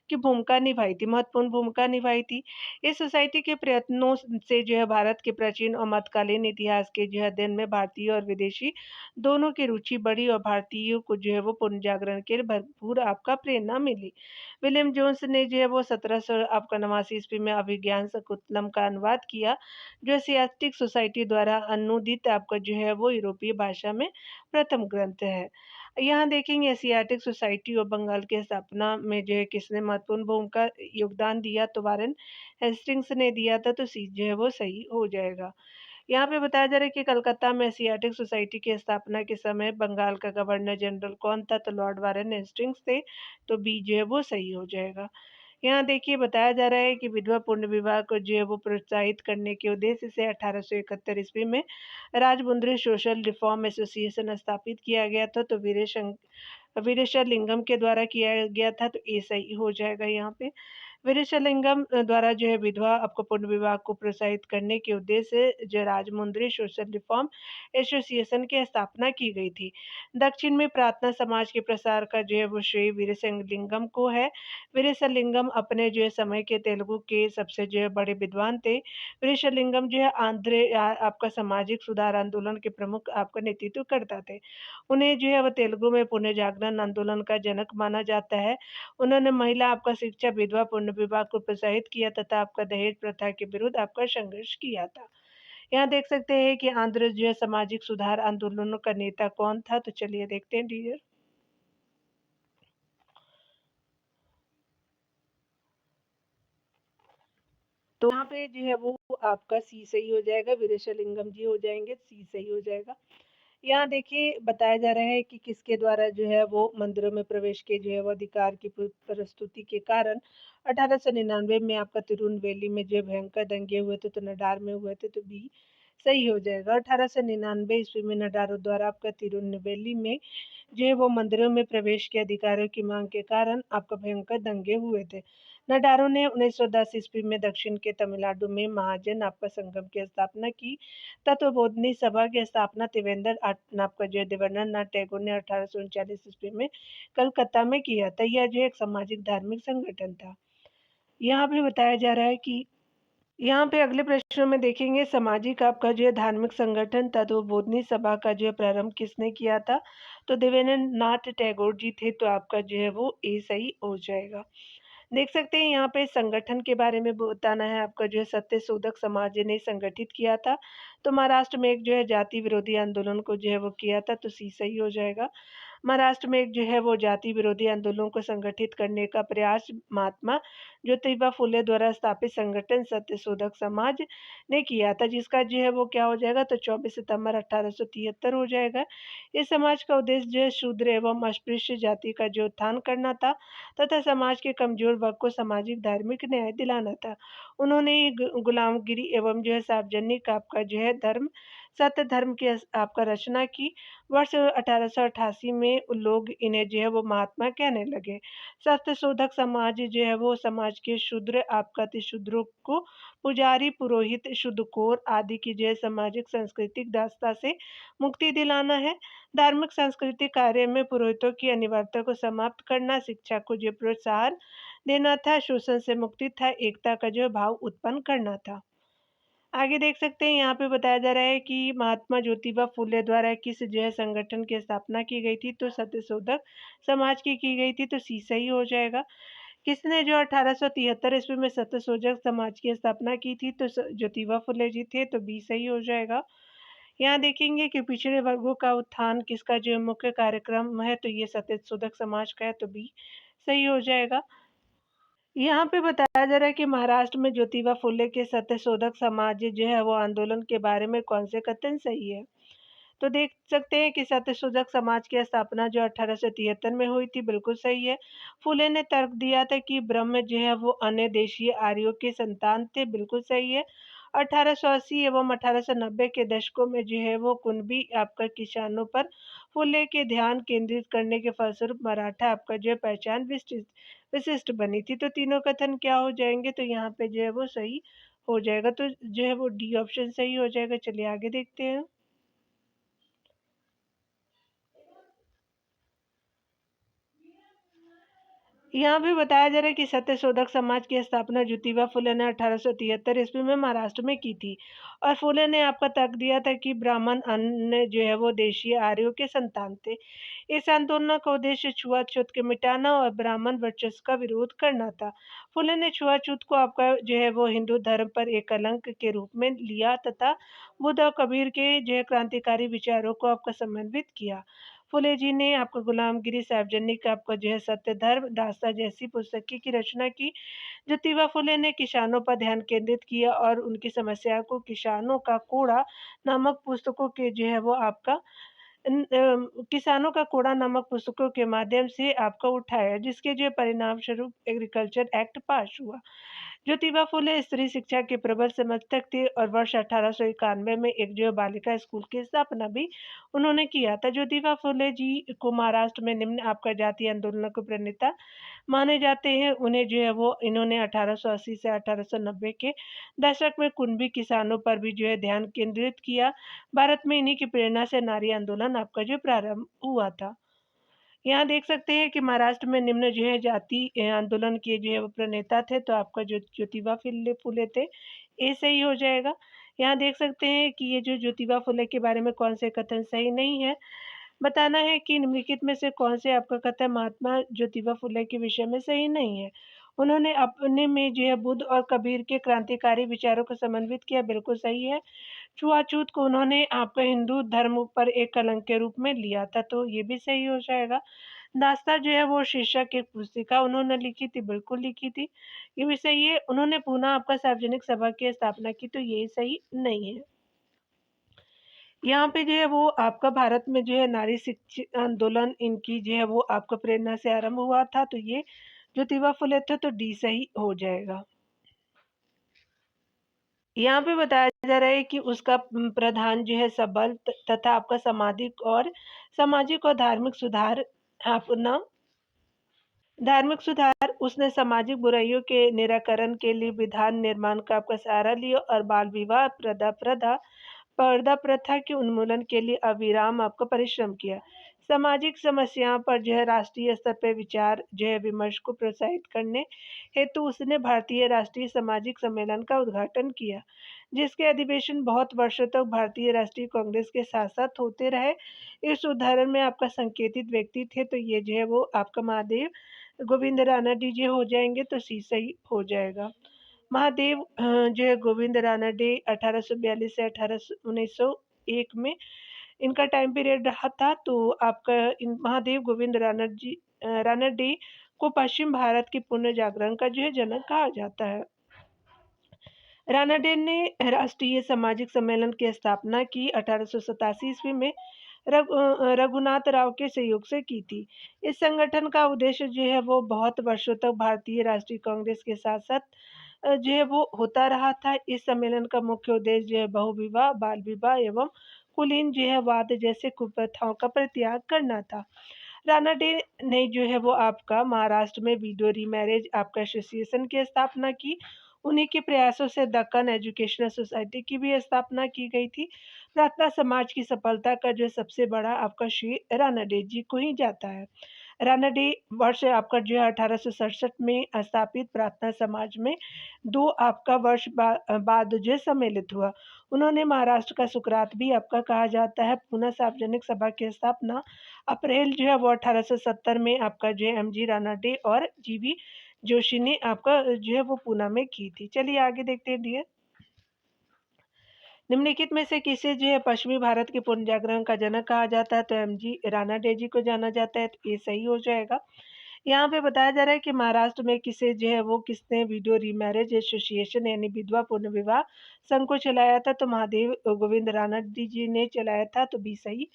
की भूमिका निभाई थी, महत्वपूर्ण भूमिका निभाई थी। इस सोसाइटी के प्रयत्नों से जो है भारत के प्राचीन और मध्यकालीन इतिहास के जो है अध्ययन में भारतीय और विदेशी दोनों की रुचि बढ़ी और भारतीयों को जो है वो पुनर्जागरण के लिए भरपूर आपका प्रेरणा मिली। विलियम जोन्स ने जो है वो 1700 आपका 89 ईस्वी में अभिज्ञान शकुंतलम का अनुवाद किया, जो एशियाटिक सोसाइटी द्वारा अनुदित आपका जो है वो यूरोपीय भाषा में प्रथम ग्रंथ है। यहाँ देखेंगे एशियाटिक सोसाइटी ऑफ बंगाल की स्थापना में जो है किसने महत्वपूर्ण भूमिका योगदान दिया, तो वारेन हेस्टिंग्स ने दिया था, तो सी जो है वो सही हो जाएगा। यहाँ पे बताया जा रहा है कि कलकत्ता में एशियाटिक सोसाइटी की स्थापना के समय बंगाल का गवर्नर जनरल कौन था, तो लॉर्ड वारेन हेस्टिंग्स थे, तो बी जो है वो सही हो जाएगा। यहाँ देखिए बताया जा रहा है कि विधवा पुण्य विवाह को जो है वो प्रोत्साहित करने के उद्देश्य से 1871 ईस्वी में राजमुंद्री सोशल रिफॉर्म एसोसिएशन स्थापित किया गया था, तो वीरे वीरेशलिंगम के द्वारा किया गया था, तो ए सही हो जाएगा यहाँ पे। वीरेशलिंगम द्वारा जो है विधवा आपको पुनर्विवाह विवाह को प्रोत्साहित करने के उद्देश्य से जो राजमुंद्री सोशल रिफॉर्म एसोसिएशन की स्थापना की गई थी। दक्षिण में प्रार्थना समाज के प्रसार का जो है वो श्रेय वीरेशलिंगम को है। वीरेशलिंगम अपने जो है समय के तेलुगु के सबसे जो है बड़े विद्वान थे। वीरेशलिंगम जो है आपका सामाजिक सुधार आंदोलन के प्रमुख आपका नेतृत्व करता थे। उन्हें जो है वो तेलुगु में पुनर्जागरण आंदोलन का जनक माना जाता है। उन्होंने महिला आपका शिक्षा, विधवा पुनर्विवाह को प्रोत्साहित किया तथा आपका दहेज प्रथा के विरुद्ध आपका संघर्ष किया था। यहाँ देख सकते हैं कि आंध्र जो है सामाजिक सुधार आंदोलनों का नेता कौन था, तो चलिए देखते हैं डियर। तो यहाँ पे जो है वो आपका सी सही हो जाएगा, वीरेशलिंगम जी हो जाएंगे, सी सही हो जाएगा। यहाँ देखिए बताया जा रहा है कि किसके द्वारा जो है वो मंदिरों में प्रवेश के जो है वो अधिकार की प्रस्तुति के कारण 1899 में आपका तिरुनवेली में जो भयंकर दंगे हुए थे, तो नडार में हुए थे, तो बी सही हो जाएगा। 1899 ईस्वी में नडारों द्वारा आपका तिरुनवेली में जो है वो मंदिरों में प्रवेश के अधिकारों की मांग के कारण आपका भयंकर दंगे हुए थे। नडारों ने 1910 ईस्वी में दक्षिण के तमिलनाडु में महाजन आपका संगम की स्थापना की। तत्वबोधिनी सभा की स्थापना त्रिवेंद्र आपका जो है देवेंद्रनाथ टैगोर ने 1839 ईस्वी में कलकत्ता में किया था। यह जो एक सामाजिक धार्मिक संगठन था। यहाँ भी बताया जा रहा है कि यहाँ पे अगले प्रश्नों में देखेंगे सामाजिक आपका जो है धार्मिक संगठन तत्वबोधिनी सभा का जो है प्रारंभ किसने किया था, तो देवेंद्र नाथ टैगोर जी थे, तो आपका जो है वो ए सही हो जाएगा। देख सकते हैं यहाँ पे संगठन के बारे में बताना है आपका जो है सत्य शोधक समाज ने संगठित किया था। तो महाराष्ट्र में एक जो है जाति विरोधी आंदोलन को जो है वो किया था, तो सी सही हो जाएगा। महाराष्ट्र में एक जो है वो जाति विरोधी आंदोलन को संगठित करने का प्रयास महात्मा ज्योतिबा फुले द्वारा स्थापित संगठन सत्य शोधक समाज ने किया था, जिसका जो है वो क्या हो जाएगा, तो 24 सितंबर 1873 हो जाएगा। इस समाज का उद्देश्य जो है शूद्र एवं अस्पृश्य जाति का जो उत्थान करना था तथा समाज के कमजोर वर्ग को सामाजिक धार्मिक न्याय दिलाना था। उन्होंने गुलामगिरी एवं जो है सार्वजनिक आपका जो है धर्म सत्य धर्म की आपका रचना की। वर्ष 1888 में लोग इन्हें जो है वो महात्मा कहने लगे। सत्य शोधक समाज जो है वो समाज के शूद्र आपका शूद्रों को पुजारी, पुरोहित, शुद्धकोर आदि की जो है सामाजिक सांस्कृतिक दास्ता से मुक्ति दिलाना है। धार्मिक सांस्कृतिक कार्य में पुरोहितों की अनिवार्यता को समाप्त करना, शिक्षा को जो प्रोत्साहन देना था, शोषण से मुक्ति था, एकता का जो भाव उत्पन्न करना था। आगे देख सकते हैं यहाँ पे बताया जा रहा है कि महात्मा ज्योतिबा फुले द्वारा किस जो है संगठन की स्थापना की गई थी, तो सत्यशोधक समाज की गई थी, तो सी सही हो जाएगा। किसने जो 1873 ईस्वी में सत्यशोधक समाज की स्थापना की थी, तो ज्योतिबा फुले जी थे, तो बी सही हो जाएगा। यहाँ देखेंगे कि पिछड़े वर्गों का उत्थान किसका जो मुख्य कार्यक्रम है, तो ये सत्यशोधक समाज का है, तो बी सही हो जाएगा। यहाँ पे बताया जा रहा है कि महाराष्ट्र में ज्योतिबा फुले के सत्यशोधक समाज जो है वो आंदोलन के बारे में कौन से कथन सही है, तो देख सकते हैं कि सत्यशोधक समाज की स्थापना जो 1873 में हुई थी, बिल्कुल सही है। फुले ने तर्क दिया था कि ब्रह्म जो है वो अन्य देशीय आर्यों के संतान थे, बिल्कुल सही है। 1880 एवं 1890 के दशकों में जो है वो कुणबी आपका किसानों पर फुले के ध्यान केंद्रित करने के फलस्वरूप मराठा आपका जो है पहचान विशिष्ट विशिष्ट बनी थी। तो तीनों कथन क्या हो जाएंगे, तो यहाँ पे जो है वो सही हो जाएगा, तो जो है वो डी ऑप्शन सही हो जाएगा। चलिए आगे देखते हैं। यहाँ भी बताया जा रहा है कि सत्यशोधक समाज की स्थापना ज्योतिबा फुले ने 1873 ईस्वी में महाराष्ट्र में की थी, और फुले ने आपका तर्क दिया था कि ब्राह्मण अन्य जो है वो देशीय आर्यों के संतान थे। इस आंदोलन का उद्देश्य छुआछूत के मिटाना और ब्राह्मण वर्चस्व का विरोध करना था। फुले ने छुआछूत को आपका जो है वो हिंदू धर्म पर एक कलंक के रूप में लिया तथा बुद्ध और कबीर के जो है क्रांतिकारी विचारों को आपका समन्वित किया। फुले जी ने आपका गुलामगिरी, सार्वजनिक आपका जो है सत्य धर्म दास्ता जैसी पुस्तकें की रचना की। ज्योतिबा फुले ने किसानों पर ध्यान केंद्रित किया और उनकी समस्या को किसानों का कूड़ा नामक पुस्तकों के जो है वो आपका किसानों का कूड़ा नामक पुस्तकों के माध्यम से आपका उठाया, जिसके जो परिणाम स्वरूप एग्रीकल्चर एक्ट पास हुआ। ज्योतिबा फुले स्त्री शिक्षा के प्रबल समर्थक थे और वर्ष 1891 में एक जो बालिका स्कूल की स्थापना भी उन्होंने किया था। ज्योतिबा फुले जी को महाराष्ट्र में निम्न आपका जातीय आंदोलनों के प्रणेता माने जाते हैं। उन्हें जो है वो इन्होंने 1880 से 1890 के दशक में कुणबी किसानों पर भी जो है ध्यान केंद्रित किया। भारत में इन्हीं की प्रेरणा से नारी आंदोलन आपका जो प्रारंभ हुआ था। यहाँ देख सकते हैं कि महाराष्ट्र में निम्न जो है जाति आंदोलन के जो है वो प्रणेता थे, तो आपका जो ज्योतिबा फुले फुले थे, ये सही हो जाएगा। यहाँ देख सकते हैं कि ये जो ज्योतिबा फुले के बारे में कौन से कथन सही नहीं है। बताना है कि निम्नलिखित में से कौन से आपका कथन महात्मा ज्योतिबा फुले के विषय में सही नहीं है। उन्होंने अपने में जो है बुद्ध और कबीर के क्रांतिकारी विचारों को समन्वित किया, बिल्कुल सही है। छुआछूत को उन्होंने आपका हिंदू धर्म पर एक कलंक के रूप में लिया था, तो ये भी सही हो जाएगा। दास्तां जो है वो शीर्षक एक पुस्तिका उन्होंने लिखी थी, बिल्कुल लिखी थी, ये भी सही है। उन्होंने पुनः आपका सार्वजनिक सभा की स्थापना की, तो ये सही नहीं है। यहाँ पे जो है वो आपका भारत में जो है नारी शिक्षा आंदोलन इनकी जो है वो आपका प्रेरणा से आरंभ हुआ था, तो ये ज्योतिबा फुले थे, तो डी सही हो जाएगा। यहाँ पे बताया जा रहा है कि उसका प्रधान जो है सबल तथा आपका सामाजिक और धार्मिक सुधार उसने सामाजिक बुराइयों के निराकरण के लिए विधान निर्माण का आपका सहारा लिया और बाल विवाह पर्दा प्रथा के उन्मूलन के लिए अविराम आपका परिश्रम किया। सामाजिक समस्याओं पर जो है राष्ट्रीय स्तर पर विचार जो है विमर्श को प्रोत्साहित करने हेतु उसने भारतीय राष्ट्रीय सामाजिक सम्मेलन का उद्घाटन किया, जिसके अधिवेशन बहुत वर्षों तक भारतीय राष्ट्रीय कांग्रेस के साथ साथ होते रहे। इस उदाहरण में आपका संकेतित व्यक्ति थे, तो ये जो है वो आपका महादेव गोविंद रानडे जी हो जाएंगे, तो सी सही हो जाएगा। महादेव जो है गोविंद रानडे 1842 से 1901 में इनका टाइम पीरियड रहा था, तो आपका इन महादेव गोविंद रानडे को पश्चिम भारत के पुनः जागरण का जो है जनक कहा जाता है। रानडे ने राष्ट्रीय सामाजिक सम्मेलन की स्थापना की 1887 ईस्वी में रघुनाथ राव के सहयोग से की थी। इस संगठन का उद्देश्य जो है वो बहुत वर्षों तक भारतीय राष्ट्रीय कांग्रेस के साथ साथ जो है वो होता रहा था। इस सम्मेलन का मुख्य उद्देश्य जो है बहुविवाह, बाल विवाह एवं कुलीन जो है वाद जैसे कुप्रथाओं का परित्याग करना था। रानडे ने जो है वो आपका महाराष्ट्र में विडो रीमैरिज आपका एसोसिएशन की स्थापना की। उन्हीं के प्रयासों से दक्कन एजुकेशनल सोसाइटी की भी स्थापना की गई थी। प्रार्थना समाज की सफलता का जो सबसे बड़ा आपका श्रेय रानडे जी को ही जाता है। रानडे वर्ष आपका जो है 1867 में स्थापित प्रार्थना समाज में 2 आपका वर्ष बाद जो है सम्मिलित हुआ। उन्होंने महाराष्ट्र का सुकरात भी आपका कहा जाता है। पुनः सार्वजनिक सभा की स्थापना अप्रैल जो है वो 1870 में आपका जो है एमजी रानडे और जीवी जोशी ने आपका जो है वो पूना में की थी। चलिए आगे देखते हैं डियर। निम्नलिखित में से किसे जो है पश्चिमी भारत के पुनर्जागरण का जनक कहा जाता है, तो एमजी रानडे जी को जाना जाता है, तो ये सही हो जाएगा। यहाँ पे बताया जा रहा है कि महाराष्ट्र में किसने विडो रीमैरिज एसोसिएशन यानी विधवा पुनर्विवाह संघ को चलाया था, तो महादेव गोविंद रानडे जी ने चलाया था, तो भी सही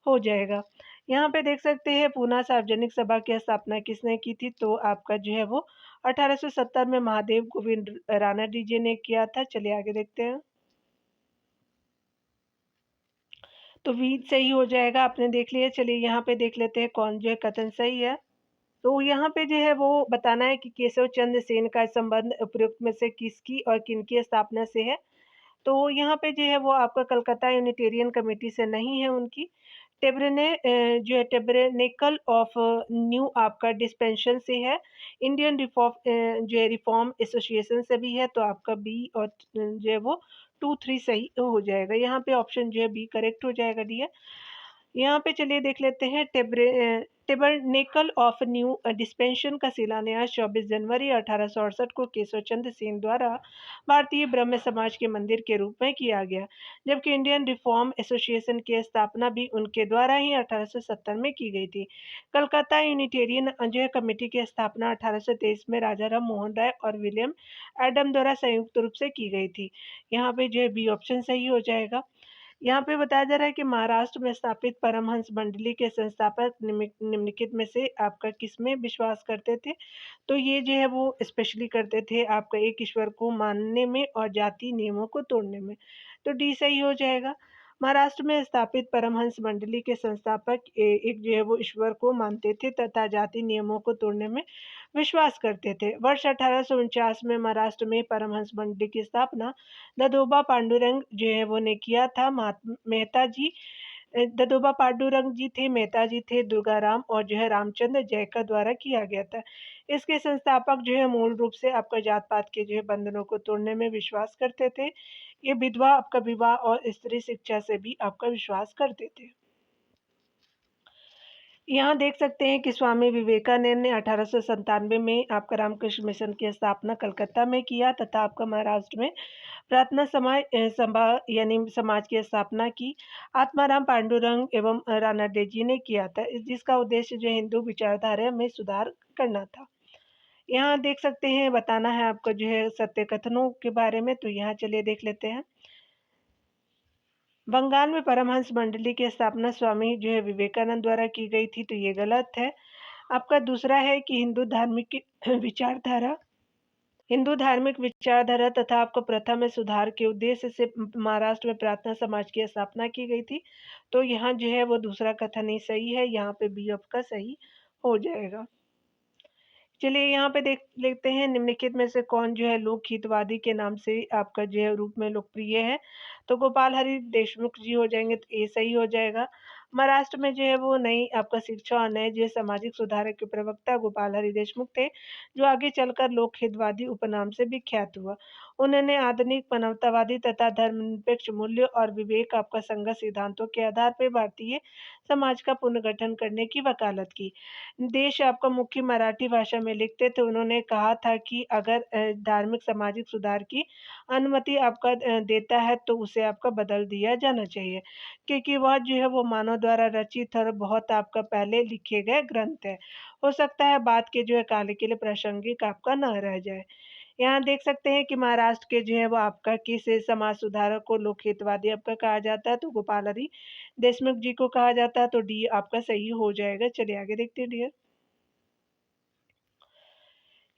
हो जाएगा। यहाँ पे देख सकते हैं पूना सार्वजनिक सभा की स्थापना किसने की थी, तो आपका जो है वो 1870 में महादेव गोविंद रानडे जी ने किया था। चलिए आगे देखते हैं। तो वी सही हो जाएगा, आपने देख लिया। चलिए यहाँ पे देख लेते हैं कौन जो है कथन सही है। तो यहाँ पे जो है वो बताना है कि केशव चंद्र सेन का संबंध उपयुक्त में से किसकी और किनकी स्थापना से है। तो यहाँ पे जो है वो आपका कलकत्ता यूनिटेरियन कमेटी से नहीं है उनकी। जो है टेबरेनेकल ऑफ न्यू आपका डिस्पेंशन से है। इंडियन जो है रिफॉर्म एसोसिएशन से भी है, तो आपका बी और जो है वो 2 3 सही हो जाएगा। यहाँ पे ऑप्शन जो है बी करेक्ट हो जाएगा डी है। यहाँ पे चलिए देख लेते हैं टेबरनेकल ऑफ न्यू डिस्पेंशन का शिलान्यास 24 जनवरी 1868 को केशव चंद्र सेन द्वारा भारतीय ब्रह्म समाज के मंदिर के रूप में किया गया, जबकि इंडियन रिफॉर्म एसोसिएशन की स्थापना भी उनके द्वारा ही 1870 में की गई थी। कलकत्ता यूनिटेरियन जो है कमेटी की स्थापना 1823 में राजा राम मोहन राय और विलियम एडम द्वारा संयुक्त रूप से की गई थी। यहाँ पे जो है बी ऑप्शन सही हो जाएगा। यहाँ पे बताया जा रहा है कि महाराष्ट्र में स्थापित परमहंस मंडली के संस्थापक निम्नलिखित में से आपका किसमें विश्वास करते थे? तो ये जो है वो स्पेशली करते थे आपका एक ईश्वर को मानने में और जाति नियमों को तोड़ने में। तो डी सही हो जाएगा। महाराष्ट्र में स्थापित परमहंस मंडली के संस्थापक एक जो है वो ईश्वर को मानते थे तथा जाति नियमों को तोड़ने में विश्वास करते थे। वर्ष 1849 में महाराष्ट्र में परमहंस मंडली की स्थापना ददोबा पांडुरंग जो है वो ने किया था। मेहता जी ददोबा पांडुरंग जी थे, मेहता जी थे, दुर्गाराम और जो है रामचंद्र जयकर द्वारा किया गया था। इसके संस्थापक जो है मूल रूप से आपका जात-पात के जो है बंधनों को तोड़ने में विश्वास करते थे। ये विधवा आपका विवाह और स्त्री शिक्षा से भी आपका विश्वास करते थे। यहाँ देख सकते हैं कि स्वामी विवेकानंद ने 1897 में आपका रामकृष्ण मिशन की स्थापना कलकत्ता में किया तथा आपका महाराष्ट्र में प्रार्थना सभा यानी समाज की स्थापना की। आत्माराम पांडुरंग एवं रानाडे जी ने किया था जिसका उद्देश्य जो हिंदू विचारधारा में सुधार करना था। यहाँ देख सकते हैं बताना है आपको जो है सत्य कथनों के बारे में, तो यहाँ चलिए देख लेते हैं। बंगाल में परमहंस मंडली की स्थापना स्वामी जो है विवेकानंद द्वारा की गई थी, तो ये गलत है। आपका दूसरा है कि विचारधारा हिंदू धार्मिक विचारधारा तथा आपको प्रथा में सुधार के उद्देश्य से महाराष्ट्र में प्रार्थना समाज की स्थापना की गई थी। तो यहाँ जो है वो दूसरा कथन ही सही है, यहाँ पे बी आपका सही हो जाएगा। चलिए यहाँ पे देख लेते हैं निम्नलिखित में से कौन जो है लोक हितवादी के नाम से आपका जो है रूप में लोकप्रिय है। तो गोपाल हरि देशमुख जी हो जाएंगे, तो ये सही हो जाएगा। महाराष्ट्र में जो है वो नई आपका शिक्षा और नए जो है सामाजिक सुधार के प्रवक्ता गोपाल हरि देशमुख थे, जो आगे चलकर लोक हितवादी उपनाम से विख्यात हुआ। उन्होंने आधुनिक मानवतावादी तथा धर्मनिरपेक्ष मूल्य और विवेक आपका संगत सिद्धांतों के आधार पर भारतीय समाज का पुनर्गठन करने की वकालत की। देश आपका मुख्य मराठी भाषा में लिखते थे। उन्होंने कहा था कि अगर धार्मिक सामाजिक सुधार की अनुमति आपका देता है तो उसे आपका बदल दिया जाना चाहिए, क्योंकि वह जो है वो मानव द्वारा रचित और बहुत आपका पहले लिखे गए ग्रंथ है। हो सकता है बाद के जो है काल के लिए प्रासंगिक आपका न रह जाए। यहाँ देख सकते हैं कि महाराष्ट्र के जो है वो आपका किस समाज सुधारक को लोक हितवादी आपका कहा जाता है, तो गोपाल हरि देशमुख जी को कहा जाता है, तो डी आपका सही हो जाएगा। चलिए आगे देखते हैं डियर।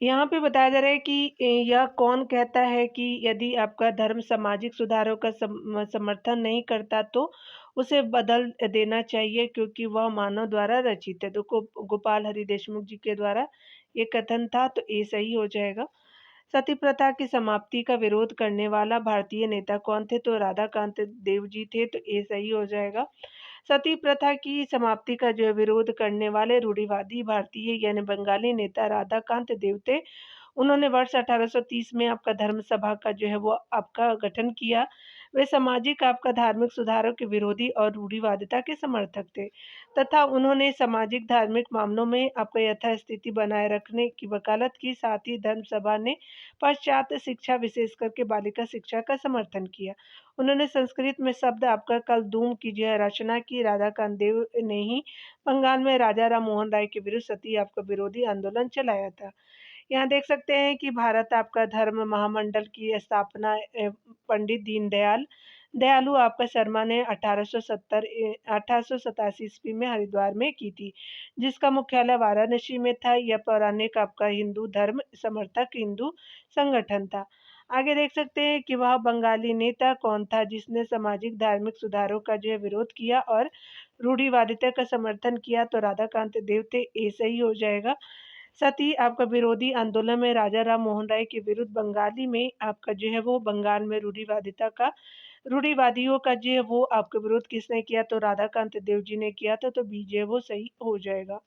यहाँ पे बताया जा रहा है कि यह कौन कहता है कि यदि आपका धर्म सामाजिक सुधारों का समर्थन नहीं करता तो उसे बदल देना चाहिए, क्योंकि वह मानव द्वारा रचित है। तो गोपाल हरि देशमुख जी के द्वारा ये कथन था, तो ये सही हो जाएगा। सती प्रथा की समाप्ति का विरोध करने वाला भारतीय नेता कौन थे? तो राधाकांत देव जी थे, तो ये सही हो जाएगा। सती प्रथा की समाप्ति का जो है विरोध करने वाले रूढ़िवादी भारतीय यानी बंगाली नेता राधाकांत देव थे। उन्होंने वर्ष 1830 में आपका धर्म सभा का जो है वो आपका गठन किया। वे सामाजिक आपका धार्मिक सुधारों के विरोधी और रूढ़िवादिता के समर्थक थे तथा उन्होंने सामाजिक धार्मिक मामलों में आपका यथास्थिति बनाए रखने की वकालत की। साथ ही धर्म सभा ने पाश्चात्य शिक्षा विशेष करके बालिका शिक्षा का समर्थन किया। उन्होंने संस्कृत में शब्द आपका कलदूम की जो है रचना की। राधाकांत देव ने ही बंगाल में राजा राम मोहन राय के विरुद्ध सती आपका विरोधी आंदोलन चलाया था। यहाँ देख सकते हैं कि भारत आपका धर्म महामंडल की स्थापना पंडित दीनदयाल दयालु आपका शर्मा ने 1887 ईस्वी में हरिद्वार में की थी, जिसका मुख्यालय वाराणसी में था। यह पौराणिक आपका हिंदू धर्म समर्थक हिंदू संगठन था। आगे देख सकते हैं कि वह बंगाली नेता कौन था जिसने सामाजिक धार्मिक सुधारों का जो है विरोध किया और रूढ़िवादिता का समर्थन किया, तो राधाकांत देव थे। ये सही हो जाएगा। साथ ही आपका विरोधी आंदोलन में राजा राम मोहन राय के विरुद्ध बंगाली में आपका जो है वो बंगाल में रूढ़िवादियों का जो है वो आपका विरोध किसने किया? तो राधाकांत देव जी ने किया था, तो बी जो है वो सही हो जाएगा।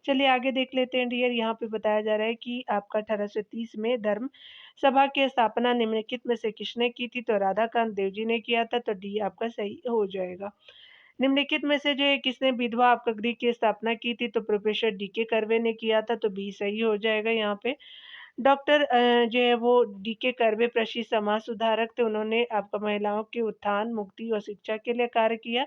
चलिए आगे देख लेते हैं डियर। यहाँ पे बताया जा रहा है कि आपका 1830 में धर्म सभा की स्थापना निम्नलिखित में से किसने की थी? तो राधाकांत देव जी ने किया था, तो डी आपका सही हो जाएगा। निम्नलिखित में से जो है किसने विधवा आपका गृह की स्थापना की थी? तो प्रोफेसर डी के कर्वे ने किया था, तो बी सही हो जाएगा यहाँ पे। डॉक्टर जो है वो डीके कर्वे प्रसिद्ध समाज सुधारक थे। उन्होंने आपका महिलाओं के उत्थान, मुक्ति और शिक्षा के लिए कार्य किया।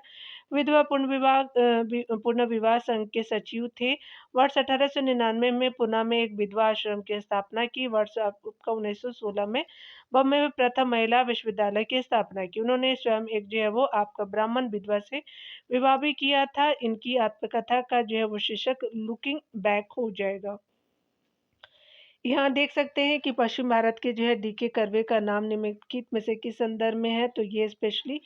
विधवा पुनर्विवाह संघ के सचिव थे। वर्ष 1899 में पुणे में एक विधवा आश्रम की स्थापना की। वर्ष आपका 1916 में बॉम्बे में प्रथम महिला विश्वविद्यालय की स्थापना की। उन्होंने स्वयं एक जो है वो आपका ब्राह्मण विधवा से विवाह भी किया था। इनकी आत्मकथा का जो है वो शीर्षक लुकिंग बैक हो जाएगा। यहाँ देख सकते हैं कि पश्चिम भारत के जो है डीके कर्वे का नाम निम्नलिखित में से किस संदर्भ में है, तो ये स्पेशली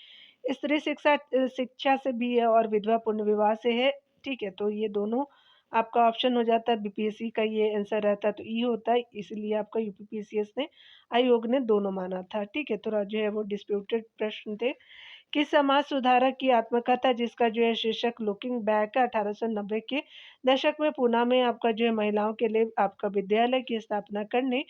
स्त्री शिक्षा से भी है और विधवा पुनर्विवाह से है। ठीक है, तो ये दोनों आपका ऑप्शन हो जाता है। बीपीएससी का ये आंसर रहता है तो ई होता है, इसलिए आपका यूपीपीसीएस ने आयोग ने दोनों माना था। ठीक है, तो जो है वो डिस्प्यूटेड प्रश्न थे कि समाज सुधारक की आत्मकथा जिसका जो है शीर्षक लुकिंग बैक है, 1890 के दशक में पुणे में आपका जो है महिलाओं के लिए आपका विद्यालय की स्थापना करने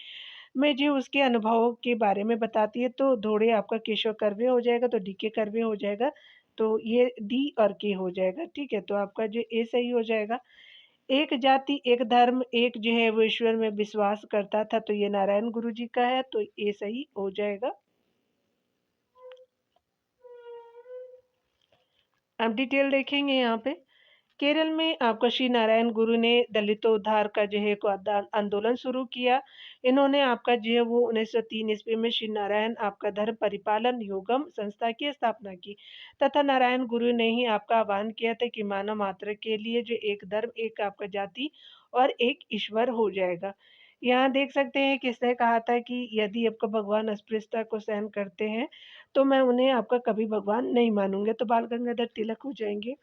में जो उसके अनुभवों के बारे में बताती है। तो थोड़े आपका केशव कर्वे हो जाएगा, तो डी के कर्वे हो जाएगा, तो ये डी और के हो जाएगा। ठीक है, तो आपका जो ए सही हो जाएगा। एक जाति एक धर्म एक जो है वो ईश्वर में विश्वास करता था, तो ये नारायण गुरु जी का है, तो ए सही हो जाएगा। अब डिटेल देखेंगे यहाँ पे। केरल में आपका श्री नारायण गुरु ने दलितों उद्धार का जो है को आंदोलन शुरू किया। इन्होंने आपका जो है वो 1903 ईस्वी में श्री नारायण आपका धर्म परिपालन योगम संस्था की स्थापना की तथा नारायण गुरु ने ही आपका आह्वान किया था कि मानव मात्र के लिए जो एक धर्म एक आपका जाति और एक ईश्वर हो जाएगा। यहाँ देख सकते हैं किसने कहा था कि यदि आपका भगवान अस्पृश्यता को सहन करते हैं तो मैं उन्हें आपका कभी भगवान नहीं मानूंगे, तो बाल गंगाधर तिलक हो जाएंगे,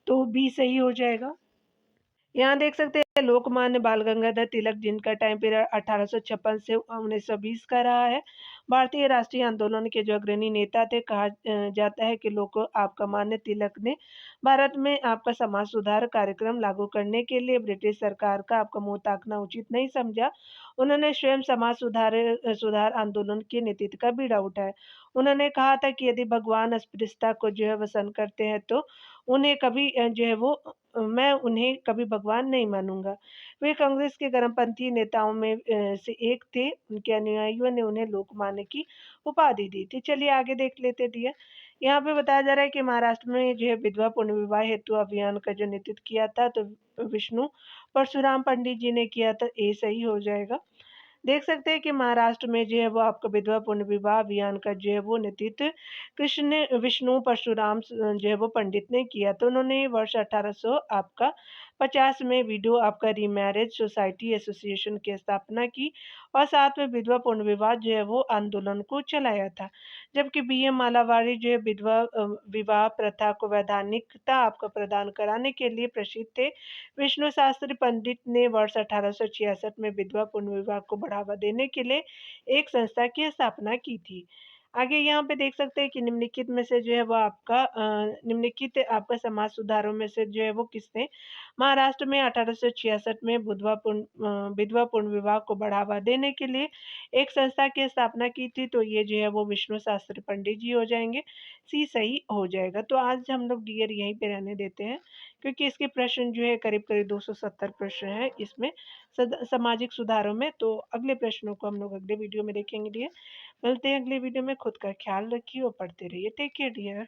तो बी सही हो जाएगा। यहाँ देख सकते हैं लोकमान्य बाल गंगाधर तिलक जिनका टाइम पीरियड 1856 से 1920 का रहा है, भारतीय राष्ट्रीय आंदोलन के जो अग्रणी नेता थे। कहा जाता है कि लोक आपका मान्य तिलक ने भारत में आपका समाज सुधार कार्यक्रम लागू करने के लिए ब्रिटिश सरकार का आपका मुंह ताकना उचित नहीं समझा। उन्होंने स्वयं समाज सुधार आंदोलन के नेतृत्व का बीड़ा उठाया। उन्होंने कहा था कि यदि भगवान अस्पृश्यता को जो है वसन करते हैं तो उन्हें कभी जो है वो मैं उन्हें कभी भगवान नहीं मानूंगा। वे कांग्रेस के गर्मपंथी नेताओं में से एक थे। उनके अनुयायियों ने उन्हें लोकमान्य की उपाधि दी थी। चलिए आगे देख लेते डियर। यहाँ पे बताया जा रहा है कि महाराष्ट्र में जो है विधवा पुनर्विवाह हेतु अभियान का जो नेतृत्व किया था, तो विष्णु परशुराम पंडित जी ने किया था। ए सही हो जाएगा। देख सकते हैं कि महाराष्ट्र में जो है वो आपका विधवा पुनर्विवाह अभियान का जो है वो नेतृत्व कृष्ण विष्णु परशुराम जो है वो पंडित ने किया। तो उन्होंने वर्ष 1800 आपका 50 में विडो आपका रीमैरिज सोसाइटी एसोसिएशन की स्थापना की और साथ में विधवा पुनर्विवाह जो है वो आंदोलन को चलाया था। जबकि बीएम मालावाड़ी जो है विधवा विवाह प्रथा को वैधानिकता आपको प्रदान कराने के लिए प्रसिद्ध थे। विष्णु शास्त्री पंडित ने वर्ष 1866 में विधवा पुनर्विवाह को बढ़ावा देने के लिए एक संस्था की स्थापना की थी। आगे यहाँ पे देख सकते हैं कि निम्नलिखित में से जो है वो आपका निम्नलिखित आपका समाज सुधारों में से जो है वो किसने महाराष्ट्र में 1866 में विधवा पुनर्विवाह को बढ़ावा देने के लिए एक संस्था की स्थापना की थी, तो ये जो है वो विष्णु शास्त्री पंडित जी हो जाएंगे। सी सही हो जाएगा। तो आज हम लोग डियर यहीं पे रहने देते हैं, क्योंकि इसके प्रश्न जो है करीब करीब 270 प्रश्न है इसमें सामाजिक सुधारों में। तो अगले प्रश्नों को हम लोग अगले वीडियो में देखेंगे डियर। मिलते हैं अगले वीडियो में। खुद का ख्याल रखिए और पढ़ते रहिए। Take care dear.